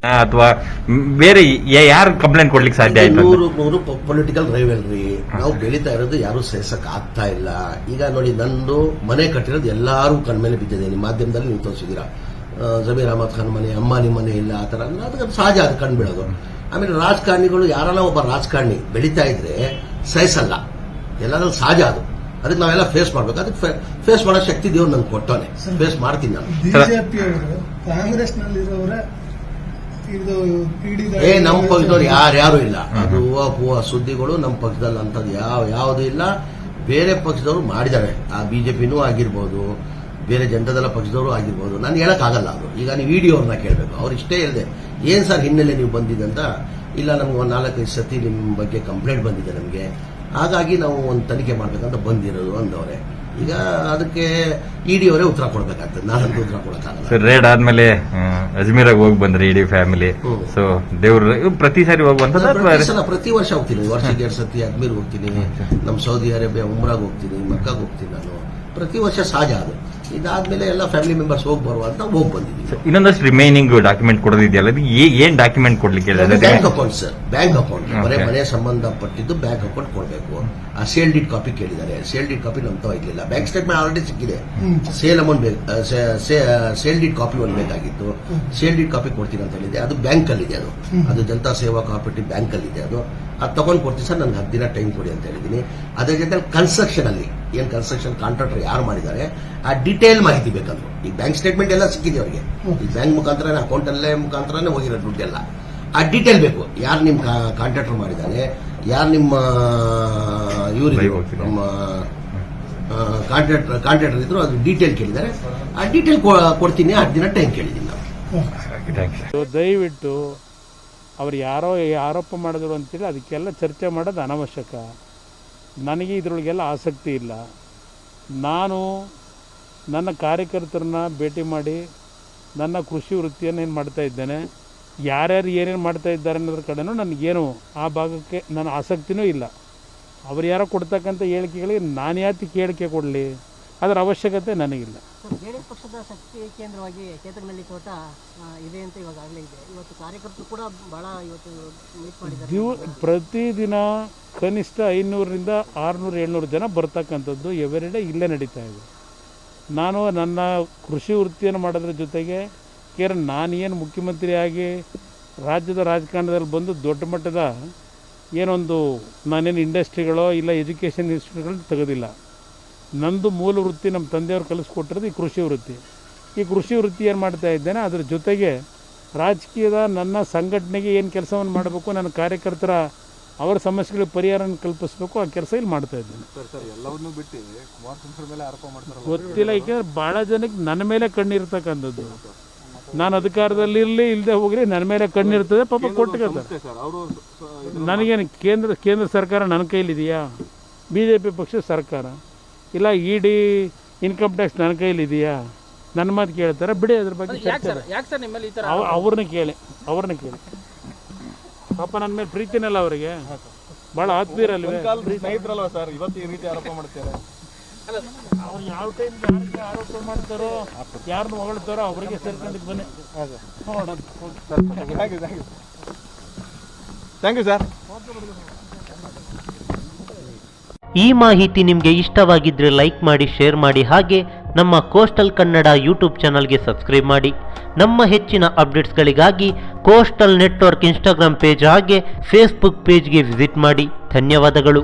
ಅಥವಾ ಬೇರೆ ಯಾರು ಕಂಪ್ಲೇಂಟ್ ಕೊಡ್ಲಿಕ್ಕೆ ಸಾಧ್ಯ ಆಯ್ತು? 100 ಪೊಲಿಟಿಕಲ್ ರೈವಲ್ರಿ. ನಾವು ಬೆಳೀತಾ ಇರೋದು ಯಾರು ಸಹಿಸಕ್ ಆಗ್ತಾ ಇಲ್ಲ. ಈಗ ನೋಡಿ, ನಂದು ಮನೆ ಕಟ್ಟಿರೋದು ಎಲ್ಲಾರು ಕಣ್ಮೇಲೆ ಬಿದ್ದಿದೆ. ನಿಮ್ಮ ಮಾಧ್ಯಮದಲ್ಲಿ ನೀವು ತೋರಿಸಿದೀರಾ, ಜಮೀರ್ ಅಹಮದ್ ಖಾನ್ ಮನೆ, ಅಂಬಾನಿ ಮನೆ ಇಲ್ಲ, ಆ ತರ. ಅದಕ್ಕೆ ಸಹಜ ಅದು ಕಂಡುಬಿಡೋದು. ಆಮೇಲೆ ರಾಜಕಾರಣಿಗಳು, ಯಾರನ್ನ ಒಬ್ಬ ರಾಜಕಾರಣಿ ಬೆಳೀತಾ ಇದ್ರೆ ಸಹಿಸಲ್ಲ, ಎಲ್ಲಾದ್ರೂ ಸಹಜ ಅದು. ಅದಕ್ಕೆ ನಾವೆಲ್ಲ ಫೇಸ್ ಮಾಡ್ಬೇಕು. ಅದಕ್ಕೆ ಫೇಸ್ ಮಾಡೋ ಶಕ್ತಿ ದೇವ್ರು ನಂಗೆ ಕೊಟ್ಟವನೆ. ಫೇಸ್ ಮಾಡ್ತೀನಿ ನಾನು. ಬಿಜೆಪಿ ಅವರು ಕಾಂಗ್ರೆಸ್ ನಲ್ಲಿರೋರ ನಮ್ಮ ಪಕ್ಷದವ್ರು ಯಾರ್ಯಾರು ಇಲ್ಲ. ಅದು ಹೂವ ಸುದ್ದಿಗಳು ನಮ್ಮ ಪಕ್ಷದಲ್ಲಿ ಅಂತದ್ದು ಯಾವುದು ಇಲ್ಲ. ಬೇರೆ ಪಕ್ಷದವರು ಮಾಡಿದ್ದಾರೆ. ಆ ಬಿಜೆಪಿನೂ ಆಗಿರ್ಬೋದು, ಬೇರೆ ಜನತಾದಳ ಪಕ್ಷದವರು ಆಗಿರ್ಬೋದು. ನಾನು ಹೇಳಕ್ ಆಗಲ್ಲ. ಅದು ಈಗ ನೀವು ವಿಡಿಯೋ ಅವ್ರನ್ನ ಕೇಳಬೇಕು. ಅವ್ರು ಇಷ್ಟೇ ಹೇಳಿದೆ, ಏನ್ ಸರ್ ಹಿನ್ನೆಲೆ ನೀವು ಬಂದಿದ್ದಂತ. ಇಲ್ಲ, ನಮ್ಗೆ ಒಂದು 4-5 ಸತಿ ನಿಮ್ಮ ಬಗ್ಗೆ ಕಂಪ್ಲೇಂಟ್ ಬಂದಿದೆ ನಮಗೆ, ಹಾಗಾಗಿ ನಾವು ಒಂದು ತನಿಖೆ ಮಾಡ್ಬೇಕಂತ ಬಂದಿರೋದು ಅಂದವ್ರೆ. ಈಗ ಅದಕ್ಕೆ ಇಡಿ ಅವರೇ ಉತ್ತರ ಕೊಡ್ಬೇಕಾಗ್ತದೆ, ನಾನಂತೂ ಉತ್ತರ ಕೊಡಕ್ಕಾಗಲ್ಲ. ಸರ್, ರೇಡ್ ಆದ್ಮೇಲೆ ಅಜ್ಮೀರಾಗ ಹೋಗಿ ಬಂದ್ರಿ ಇಡೀ ಫ್ಯಾಮಿಲಿ. ಸೊ ದೇವ್ರ ಪ್ರತಿ ಸಾರಿ ಹೋಗುವಂತ? ಪ್ರತಿ ವರ್ಷ ಹೋಗ್ತೀನಿ. ವರ್ಷಕ್ಕೆ 2 ಸತಿ ಅಜ್ಮೀರ್ ಹೋಗ್ತೀನಿ, ನಮ್ಮ ಸೌದಿ ಅರೇಬಿಯಾ ಉಮ್ರಾಗ್ ಹೋಗ್ತೀನಿ, ಮಕ್ಕಾಗ ಹೋಗ್ತೀನಿ. ನಾನು ಪ್ರತಿ ವರ್ಷ ಸಹಜ ಅದು. ಇದಾದ್ಮೇಲೆ ಎಲ್ಲ ಫ್ಯಾಮಿಲಿ ಮೆಂಬರ್ಸ್ ಹೋಗಿ ಬರುವ ಅಂತ ಹೋಗಿ ಬಂದಿದ್ದೀವಿ. ಇನ್ನೊಂದಷ್ಟು ರಿಮೈನಿಂಗ್ ಡಾಕ್ಯುಮೆಂಟ್ ಕೊಡೋದಿದೆಯಲ್ಲ, ಏನ್ ಡಾಕ್ಯುಮೆಂಟ್ ಕೊಡ್ಲಿಕ್ಕೆ? Bank account sir, bank account. ಮನೆ ಸಂಬಂಧಪಟ್ಟಿದ್ದು ಬ್ಯಾಂಕ್ ಅಕೌಂಟ್ ಕೊಡಬೇಕು. ಆ ಸೇಲ್ ಡೀಡ್ ಕಾಪಿ ಕೇಳಿದ್ದಾರೆ. ಸೇಲ್ ಡೀಡ್ ಕಾಪಿ ನಮ್ ತವ ಇರ್ಲಿಲ್ಲ. ಬ್ಯಾಂಕ್ ಸ್ಟೇಟ್ಮೆಂಟ್ ಆಲ್ರೆಡಿ ಸಿಕ್ಕಿದೆ. Sale amount sale deed copy ಒಂದು ಬೇಕಾಗಿತ್ತು. ಸೇಲ್ ಡೀಡ್ ಕಾಪಿ ಕೊಡ್ತೀನಿ ಅಂತ ಹೇಳಿದೆ. ಅದು ಬ್ಯಾಂಕ್ ಅಲ್ಲಿ ಇದೆ. ಅದು ಜನತಾ ಸೇವಾ ಕೋಆಪರೇಟಿವ್ ಬ್ಯಾಂಕ್ ಅಲ್ಲಿ ಇದೆ. ಅದು ತಗೊಂಡು ಕೊಡ್ತೀನಿ ಸರ್, ನನ್ಗೆ 10 ದಿನ ಟೈಮ್ ಕೊಡಿ ಅಂತ ಹೇಳಿದ್ದೀನಿ. ಅದ್ರ ಜೊತೆ ಕನ್ಸ್ಟ್ರಕ್ಷನ್ ಅಲ್ಲಿ ಏನ್ ಕನ್ಸ್ಟ್ರಕ್ಷನ್ ಕಾಂಟ್ರಾಕ್ಟರ್ ಯಾರು ಮಾಡಿದ್ದಾರೆ ಆ ಡಿಟೇಲ್ ಮಾಹಿತಿ ಬೇಕಂದ್ರು. ಈ ಬ್ಯಾಂಕ್ ಸ್ಟೇಟ್ಮೆಂಟ್ ಎಲ್ಲ ಸಿಕ್ಕಿದೆ ಅವರಿಗೆ. ಈ ಬ್ಯಾಂಕ್ ಮುಖಾಂತರ, ಅಕೌಂಟ್ ಅಲ್ಲೇ ಮುಖಾಂತರನೇ ಹೋಗಿರೋ ದುಡ್ಡೆಲ್ಲ. ಆ ಡೀಟೇಲ್ ಬೇಕು. ಯಾರು ನಿಮ್ ಕಾಂಟ್ರಾಕ್ಟರ್ ಮಾಡಿದ್ದಾರೆ, ಯಾರು ನಿಮ್ಮ ನಮ್ಮ ಕಾಂಟ್ರಾಕ್ಟರ್ ಇದ್ರು, ಅದು ಡೀಟೇಲ್ ಕೇಳಿದ್ದಾರೆ. ಆ ಡೀಟೇಲ್ ಕೊಡ್ತೀನಿ. 10 ದಿನ ಟೈಮ್ ಕೇಳಿದ್ದೀನಿ ನಾವು. ದಯವಿಟ್ಟು ಅವ್ರು ಯಾರೋ ಆರೋಪ ಮಾಡಿದ್ರು ಅಂತೇಳಿ ಅದಕ್ಕೆಲ್ಲ ಚರ್ಚೆ ಮಾಡೋದು ಅನವಶ್ಯಕ. ನನಗೆ ಇದರೊಳಗೆಲ್ಲ ಆಸಕ್ತಿ ಇಲ್ಲ. ನಾನು ನನ್ನ ಕಾರ್ಯಕರ್ತರನ್ನ ಭೇಟಿ ಮಾಡಿ ನನ್ನ ಕೃಷಿ ವೃತ್ತಿಯನ್ನು ಏನು ಮಾಡ್ತಾ ಇದ್ದೇನೆ, ಯಾರ್ಯಾರು ಏನೇನು ಮಾಡ್ತಾ ಇದ್ದಾರೆ ಅನ್ನೋದ್ರ ಕಡೆನೂ ನನಗೇನು ಆ ಭಾಗಕ್ಕೆ ನನ್ನ ಆಸಕ್ತಿನೂ ಇಲ್ಲ. ಅವ್ರು ಯಾರೋ ಕೊಡ್ತಕ್ಕಂಥ ಹೇಳಿಕೆಗಳಿಗೆ ನಾನು ಯಾಕೆ ಹೇಳಿಕೆ ಕೊಡಲಿ, ಅದರ ಅವಶ್ಯಕತೆ ನನಗಿಲ್ಲ. ಜೆಡಿಎಸ್ ಪಕ್ಷದ ಶಕ್ತಿ ಕೇಂದ್ರವಾಗಿ ಚೇತನಹಳ್ಳಿ ತೋಟ ಇದೆ ಅಂತ ಇವಾಗಲೇ ಇದೆ. ಇವತ್ತು ಕಾರ್ಯಕರ್ತರು ಕೂಡ ಬಹಳ ಮೀಟ್ ಮಾಡಿದ್ದಾರೆ. ಪ್ರತಿದಿನ ಕನಿಷ್ಠ 500ರಿಂದ 600-700 ಜನ ಬರ್ತಕ್ಕಂಥದ್ದು ಎವರಿಡೇ ಇಲ್ಲೇ ನಡೀತಾ ಇದೆ. ನಾನು ನನ್ನ ಕೃಷಿ ವೃತ್ತಿಯನ್ನು ಮಾಡೋದ್ರ ಜೊತೆಗೆ ನಾನೇನು ಮುಖ್ಯಮಂತ್ರಿಯಾಗಿ ರಾಜ್ಯದ ರಾಜಕಾರಣದಲ್ಲಿ ಬಂದು ದೊಡ್ಡ ಮಟ್ಟದ ಏನೊಂದು ನಾನೇನು ಇಂಡಸ್ಟ್ರಿಗಳೋ ಇಲ್ಲ ಎಜುಕೇಷನ್ ಇನ್ಸ್ಟಿಟ್ಯೂಟ್ಗಳನ್ನ ತೆಗೆದಿಲ್ಲ. ನಂದು ಮೂಲ ವೃತ್ತಿ ನಮ್ಮ ತಂದೆಯವರು ಕಲಿಸ್ಕೊಟ್ಟಿರೋದು ಈ ಕೃಷಿ ವೃತ್ತಿ. ಈ ಕೃಷಿ ವೃತ್ತಿ ಏನು ಮಾಡ್ತಾ ಇದ್ದೇನೆ, ಅದರ ಜೊತೆಗೆ ರಾಜಕೀಯದ ನನ್ನ ಸಂಘಟನೆಗೆ ಏನು ಕೆಲಸವನ್ನು ಮಾಡಬೇಕು, ನನ್ನ ಕಾರ್ಯಕರ್ತರ ಅವರ ಸಮಸ್ಯೆಗಳಿಗೆ ಪರಿಹಾರವನ್ನು ಕಲ್ಪಿಸಬೇಕು, ಆ ಕೆಲಸ ಇಲ್ಲಿ ಮಾಡ್ತಾ ಇದ್ದೇನೆ. ಗೊತ್ತಿಲ್ಲ, ಏಕೆಂದರೆ ಭಾಳ ಜನಕ್ಕೆ ನನ್ನ ಮೇಲೆ ಕಣ್ಣಿರ್ತಕ್ಕಂಥದ್ದು. ನಾನು ಅಧಿಕಾರದಲ್ಲಿ ಇರಲಿ ಇಲ್ಲದೆ ಹೋಗಲಿ ನನ್ನ ಮೇಲೆ ಕಣ್ಣಿರ್ತದೆ. ಪಾಪ ಕೊಟ್ಕೊಳ್ತಾರೆ. ನನಗೇನು ಕೇಂದ್ರ ಸರ್ಕಾರ ನನ್ನ ಕೈಲಿದೆಯಾ, BJP ಪಕ್ಷದ ಸರ್ಕಾರ ಇಲ್ಲ, ಇಡಿ ಇನ್ಕಮ್ ಟ್ಯಾಕ್ಸ್ ನನ್ನ ಕೈಲಿದೆಯಾ? ನನ್ನ ಮಾತು ಕೇಳ್ತಾರೆ, ಬಿಡಿ. ಅದ್ರ ಬಗ್ಗೆ ಅವ್ರನ್ನ ಕೇಳಿ ಪಾಪ ನನ್ನ ಮೇಲೆ ಪ್ರೀತಿನಲ್ಲ ಅವರಿಗೆ, ಭಾಳ ಆತ್ಮೀಯರಲ್ವೇ, ಸ್ನೇಹಿತರಲ್ವ ಸರ್? ಇವತ್ತು ಈ ರೀತಿ ಆರೋಪ ಮಾಡ್ತಾರೆ. ಅವ್ರು ಯಾವ ಟೈಮ್ ಆರೋಪ ಮಾಡ್ತಾರೋ, ಯಾರನ್ನು ಹೊಗಳ್ತಾರೋ ಅವರಿಗೆ ಸೇರ್ಕೊಂಡಿದ್ದು ಬನ್ನಿ ನೋಡೋಣ. Thank you sir. ಈ ಮಾಹಿತಿ ನಿಮಗೆ ಇಷ್ಟವಾಗಿದ್ದರೆ ಲೈಕ್ ಮಾಡಿ, ಶೇರ್ ಮಾಡಿ. ಹಾಗೆ ನಮ್ಮ ಕೋಸ್ಟಲ್ ಕನ್ನಡ ಯೂಟ್ಯೂಬ್ ಚಾನಲ್ಗೆ ಸಬ್ಸ್ಕ್ರೈಬ್ ಮಾಡಿ. ನಮ್ಮ ಹೆಚ್ಚಿನ ಅಪ್ಡೇಟ್ಸ್ಗಳಿಗಾಗಿ ಕೋಸ್ಟಲ್ ನೆಟ್ವರ್ಕ್ ಇನ್ಸ್ಟಾಗ್ರಾಮ್ ಪೇಜ್ ಹಾಗೆ ಫೇಸ್ಬುಕ್ ಪೇಜ್ಗೆ ವಿಸಿಟ್ ಮಾಡಿ. ಧನ್ಯವಾದಗಳು.